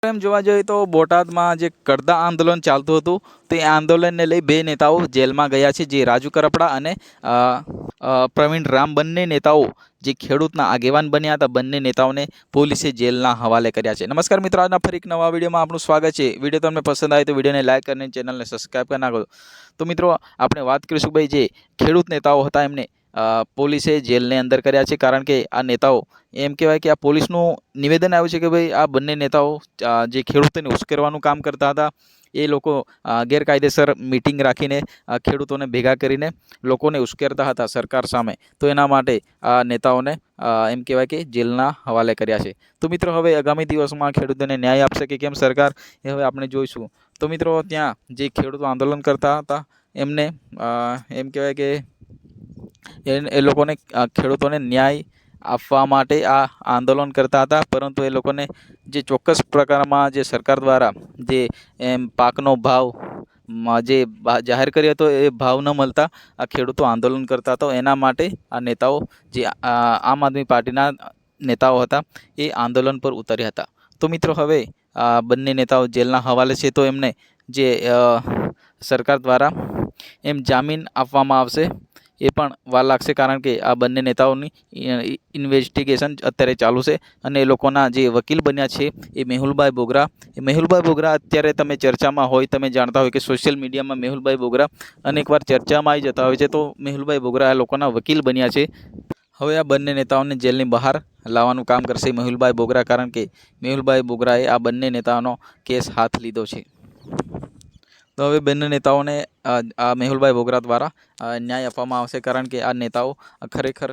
એમ જોવા જઈએ તો બોટાદમાં જે કરતા આંદોલન ચાલતું હતું તે આંદોલનને લઈ બે નેતાઓ જેલમાં ગયા છે, જે રાજુ કરપડા અને પ્રવીણ રામ બંને નેતાઓ જે ખેડૂતના આગેવાન બન્યા હતા, બંને નેતાઓને પોલીસે જેલના હવાલે કર્યા છે. નમસ્કાર મિત્રો, આજના ફરી એક નવા વિડીયોમાં આપનું સ્વાગત છે. વિડીયો તમને પસંદ આવે તો વિડીયોને લાઈક કરીને ચેનલને સબસ્ક્રાઈબ કરી નાખો. તો મિત્રો, આપણે વાત કરીશું ભાઈ જે ખેડૂત નેતાઓ હતા એમને પોલીસે જેલની અંદર કર્યા છે, કારણ કે આ નેતાઓ એમ કહેવાય કે આ પોલીસનું નિવેદન આવ્યું છે કે ભાઈ આ બંને નેતાઓ જે ખેડૂતોને ઉશ્કેરવાનું કામ કરતા હતા, એ લોકો ગેરકાયદેસર મિટિંગ રાખીને ખેડૂતોને ભેગા કરીને લોકોને ઉશ્કેરતા હતા સરકાર સામે. તો એના માટે આ નેતાઓને એમ કહેવાય કે જેલના હવાલે કર્યા છે. તો મિત્રો, હવે આગામી દિવસમાં ખેડૂતોને ન્યાય આપશે કે કેમ સરકાર, એ હવે આપણે જોઈશું. તો મિત્રો, ત્યાં જે ખેડૂતો આંદોલન કરતા હતા એમને એમ કહેવાય કે એ લોકોને ખેડૂતોને ન્યાય આપવા માટે આ આંદોલન કરતા હતા, પરંતુ એ લોકોને જે ચોક્કસ પ્રકારમાં જે સરકાર દ્વારા જે પાકનો ભાવ જે જાહેર કર્યો હતો એ ભાવ ન મળતા આ ખેડૂતો આંદોલન કરતા હતા. એના માટે આ નેતાઓ જે આમ આદમી પાર્ટીના નેતાઓ હતા એ આંદોલન પર ઉતર્યા હતા. તો મિત્રો, હવે બંને નેતાઓ જેલના હવાલે છે, તો એમને જે સરકાર દ્વારા જામીન આપવામાં આવશે એ પણ વાર લાગશે, કારણ કે આ બંને નેતાઓની ઇન્વેસ્ટિગેશન અત્યારે ચાલુ છે. અને એ લોકોના જે વકીલ બન્યા છે એ મેહુલભાઈ બોગરા અત્યારે તમે ચર્ચામાં હોય, તમે જાણતા હોય કે સોશિયલ મીડિયામાં મેહુલભાઈ બોગરા અનેકવાર ચર્ચામાં આવી જતા હોય છે. તો મેહુલભાઈ બોગરા આ લોકોના વકીલ બન્યા છે. હવે આ બંને નેતાઓને જેલની બહાર લાવવાનું કામ કરશે મેહુલભાઈ બોગરા, કારણ કે મેહુલભાઈ બોગરાએ આ બંને નેતાઓનો કેસ હાથ લીધો છે. તો હવે બંને નેતાઓને આ મેહુલભાઈ બોગરા દ્વારા ન્યાય આપવામાં આવશે, કારણ કે આ નેતાઓ ખરેખર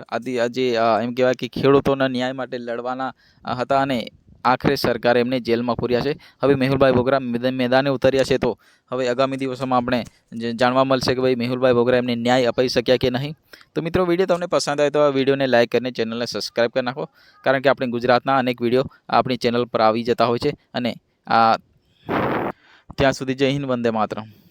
જે એમ કહેવાય કે ખેડૂતોના ન્યાય માટે લડવાના હતા, અને આખરે સરકારે એમને જેલમાં પૂર્યા છે. હવે મેહુલભાઈ બોગરા મેદાને ઉતર્યા છે, તો હવે આગામી દિવસોમાં આપણે જાણવા મળશે કે ભાઈ મેહુલભાઈ બોગરા એમને ન્યાય અપાઈ શક્યા કે નહીં. તો મિત્રો, વિડીયો તમને પસંદ આવે તો આ વિડીયોને લાઈક કરીને ચેનલને સબસ્ક્રાઈબ કરી નાખો, કારણ કે આપણે ગુજરાતના અનેક વિડીયો આપણી ચેનલ પર આવી જતા હોય છે. અને ત્યાં સુધી જય હિન્દ, વંદે માતરમ.